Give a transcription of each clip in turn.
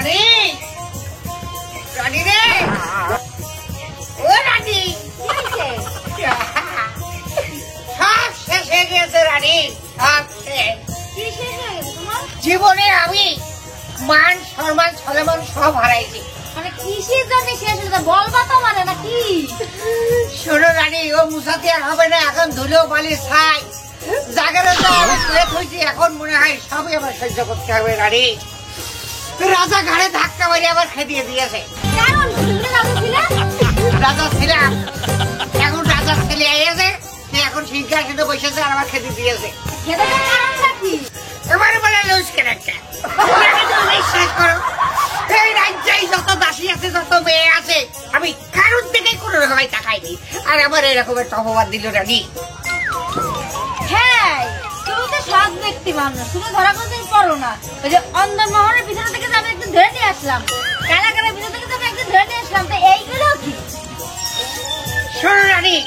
রানী রানী রে ও রানী সব শেষ হয়ে গেছে রানী সব শেষ জীবনে আমি মান সম্মান সলমান সব হারাইছি মানে কিসের জন্য শেষ হলো বলবা তো মানে নাকি শোনো রানী ও মুসাতে আর হবে না এখন ধুলো বালি ছাই জায়গাটা তো আমি শুয়ে থইছি এখন মনে হয় সবই আমার সহ্য করতে হবে রানী রাজা ঘাড়ে ধাক্কা মারি আবার খেদিয়ে দিয়েছে কারণ তুমি রাজা ছিলে রাজা ছিলাম এখন রাজার ছেলে এসে সে এখন সিংহাসনে বসেছে আর আমার খেতে দিয়েছে খেদার কারণটা কি এবারে বলে লুজ ক্যারেক্টার বিশ্বাস করো এই রাজ্যে যত দাসী আছে যত মেয়ে আছে আমি কারোর দিকে কোনো রকমের তাকাইনি আর আমার এরকম একটা অপবাদ দিল রানী হ্যাঁ তুমি তো সৎ ব্যক্তি মানুষ তুমি ধরা কোনদিন পড়ো না ওই যে অন্দরমহলের ভিতর থেকে আমি একদিন ধরে নিয়ে আসলাম কারাগারের ভিতর থেকে আমি একদিন ধরে নিয়ে আসলাম তো এইগুলো কি শোনো রানী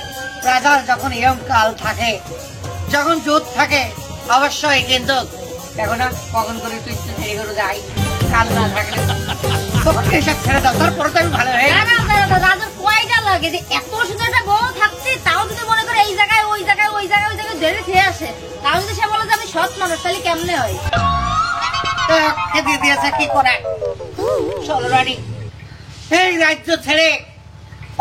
রাজার যখন ইয়ং কাল থাকে যখন যুদ্ধ থাকে অবশ্যই কিন্তু দেখো না কখন করে তুই দেরি করে যাই কাল না থাকলে তখন এসব ছেড়ে দাও তারপরে তো আমি ভালো হয়ে রাজার কয়টা লাগে যে এত সুন্দর একটা বউ থাকতে তাও যদি মনে করে এই জায়গায় ওই জায়গায় ওই জায়গায় ওই জায়গায় ধরে খেয়ে আসে তাও যদি সে বলে যে আমি সৎ মানুষ তাহলে কেমনে হয় খেতে দিয়েছে কি করে চলো রানী এই রাজ্য ছেড়ে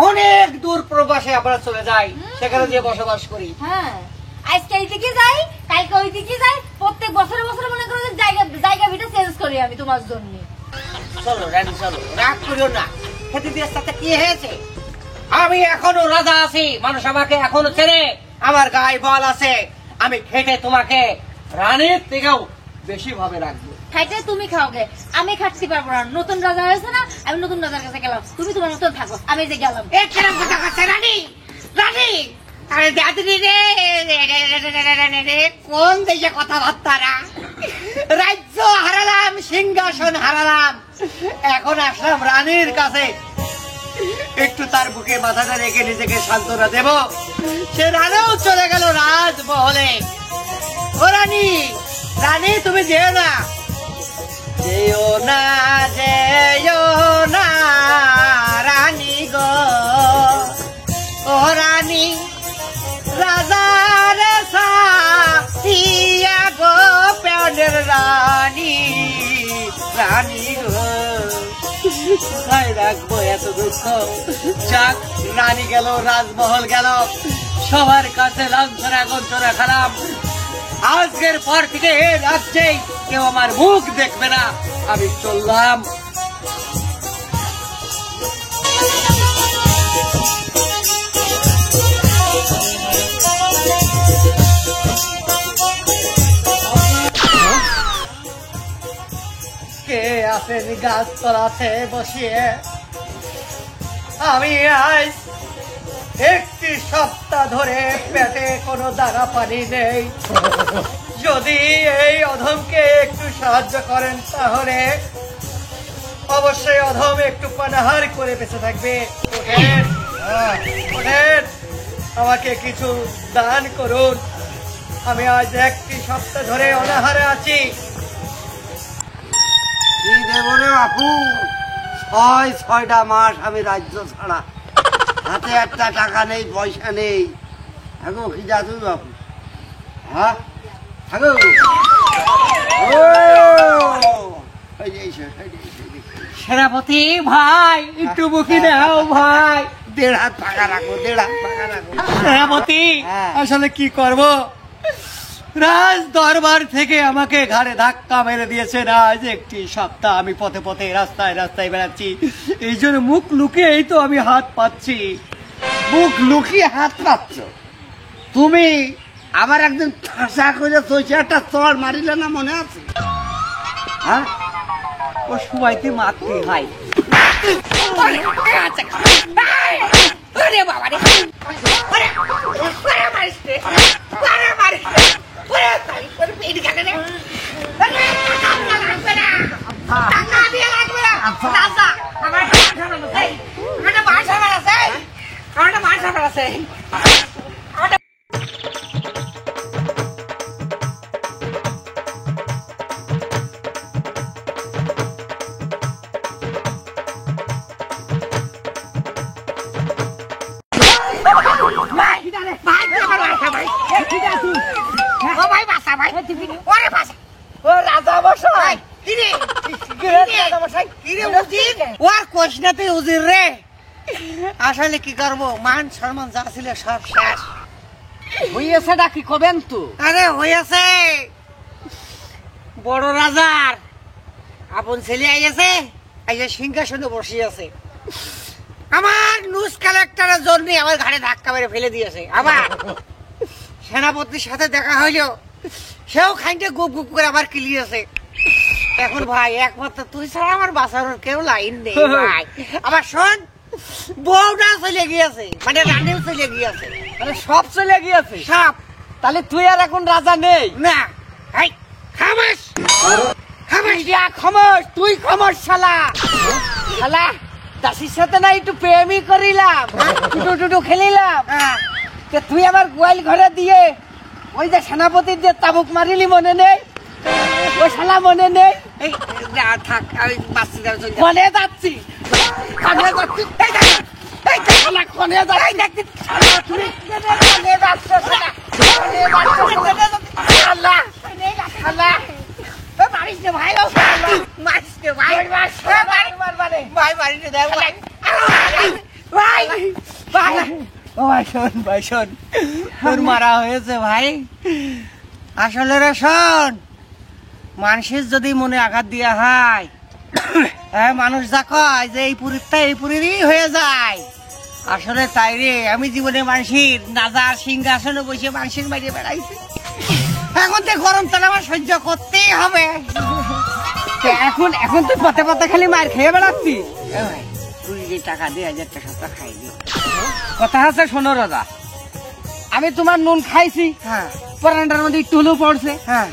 অনেক দূর প্রবাসে আমরা চলে যাই সেখানে গিয়ে বসবাস করি হ্যাঁ আজকে এইদিকে যাই কালকে ওইদিকে যাই প্রত্যেক বছরে বছরে মনে করো যে জায়গা ভিটা চেঞ্জ করি আমি তোমার জন্য চলো রানী চলো রাগ করিও না খেতে দিয়ে সাথে কি হয়েছে আমি এখনো রাজা আছি মানুষ আমাকে এখনো চেনে আমার গায়ে বল আছে আমি খেটে তোমাকে রানীর থেকেও বেশি ভাবে রাখবো খাইতে তুমি খাওগে আমি খাটতে পারবো না নতুন রাজা হয়েছে না আমি নতুন রাজার কাছে গেলাম তুমি তোমার মতো থাকো আমি যে গেলাম এই কিরম কথা করছে রানী রানী আরে দাদি রে কোন দেশে কথাবার্তা না রাজ্য হারালাম সিংহাসন হারালাম এখন আসলাম রানীর কাছে একটু তার বুকে মাথাটা রেখে নিজেকে সান্ত্বনা দেব সে রানীও চলে গেল রাজমহলে ও রানী রানী তুমি যেও না যেও না যেও না রানী গো ও রানী রাজার সাথিয়া গো প্রাণের রানী রানী গো কোথায় রাখবো এত দুঃখ যাক রানী গেল রাজমহল গেল সবার কাছে লাঞ্ছনা গঞ্জনা খারাপ আজকের পর থেকে এ রাজ্যেই কেউ আমার মুখ দেখবে না আমি চললাম কে আছেন গাছতলাতে বসিয়ে আমি আজ একটি সপ্তাহ ধরে পেটে কোনো দানা পানি নেই যদি এই অধমকে একটু সাহায্য করেন তাহলে অবশ্যই অধম একটু পানাহার করে বেঁচে থাকবে ওঠেন ওঠেন আমাকে কিছু দান করুন আমি আজ একটি সপ্তাহ ধরে অনাহারে আছি কি দেব রে বাপু 6টা মাস আমি রাজ্য ছাড়া হাতে একটা টাকা নেই পয়সা নেই থাকো কি যা তুই বাপু হ্যাঁ থাকো সেনাপতি ভাই একটু বুকি দাও ভাই 1.5 হাত ফাঁকা রাখো 1.5 হাত ফাঁকা রাখো সেনাপতি আসলে কি করব রাজ দরবার থেকে আমাকে ঘাড়ে ধাক্কা মেরে দিয়েছে আজ একটি সপ্তাহ আমি পথে পথে রাস্তায় রাস্তায় বেড়াচ্ছি এই জন্য মুখ লুকিয়েই তো আমি হাত পাচ্ছি মুখ লুকিয়ে হাত পাচ্ছ তুমি আমার একদিন ঠাসা করে চলছে একটা চড় মারিলে না মনে আছে হ্যাঁ ও সবাইতে মারতে হয় আমার আছে ওরে বাসা ও রাজা মশাই কিরে রাজা মশাই কিরে উজির ওর কোশনাতে উজির রে আসলে কি করব মান সম্মান যা ছিল সব শেষ হইয়াছে ডাকি কবেন তো আরে হইয়াছে বড় রাজার আপন ছেলে আইয়াছে আইয়া সিংহাসনে বসে আছে আমার নিউজ কালেক্টরের জন্য আমার ঘাড়ে ধাক্কা মেরে ফেলে দিয়েছে আবার সেনাপতির সাথে দেখা হইলো সেও খাইতে গুপ গুপ করে আবার কিলিয়েছে এখন ভাই একমাত্র তুই ছাড়া আমার বাঁচানোর কেউ লাইন নেই ভাই আবার শোন বউটা চলে গিয়েছে মানে রানীও চলে গিয়েছে মানে সব চলে গিয়েছে সব তাহলে তুই আর এখন রাজা নেই না হাই খামাস খামাস ইয়া খমস তুই খমস শালা শালা দাসির সাথে না একটু প্রেমই করিলাম টুটু টুটু খেলিলাম হ্যাঁ তে তুই আমার গোয়াল ঘরে দিয়ে ওই যে সেনাপতির যে তাবুক মারিলি মনে নেই ওই শালা মনে নেই এই না থাক আমি বাঁচতে যাবো চলে কনে যাচ্ছি কনে যাচ্ছি এই যে শালা কনে যাচ্ছি তুমি কনে যাচ্ছ শালা কনে যাচ্ছ শালা শালা মারিস নে ভাই ও মারিস নে ভাই ভাই মারিস নে দেখ ভাই ভাই ভাই ও ভাই শোন তোর মারা হয়েছে ভাই আসলে রে শোন মানুষের যদি মনে আঘাত দিয়া হয় হ্যাঁ মানুষ যা কয় যে এই পুরীরটা এই পুরীরই হয়ে যায় আসলে তাই রে আমি জীবনে মানুষের নাজার সিংহাসনে বসে মানুষের বাইরে বেড়াইছি এখন তো গরম তাহলে আমার সহ্য করতেই হবে এখন এখন তুই পথে পথে খালি মার খেয়ে বেড়াচ্ছি তুই যে টাকা 2,000 টাকা খাইনি কথা আছে শোনো রাজা আমি তোমার নুন খাইছি হ্যাঁ পরান্ডার মধ্যে একটু হলেও পড়ছে হ্যাঁ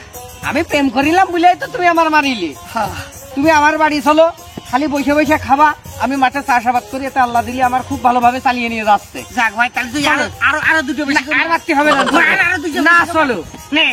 আমি প্রেম করিলাম বুঝলেই তো তুমি আমার মারিলি হ্যাঁ তুমি আমার বাড়ি চলো খালি বসে বসে খাবা আমি মাঠে চাষাবাদ করি এতে আল্লাহ দিলি আমার খুব ভালোভাবে চালিয়ে নিয়ে যাচ্ছে যাক ভাই তাহলে তুই আরো আরো আরো দুটো বেশি আর মারতে হবে না আরো দুটো না বেশি করে- চলো নে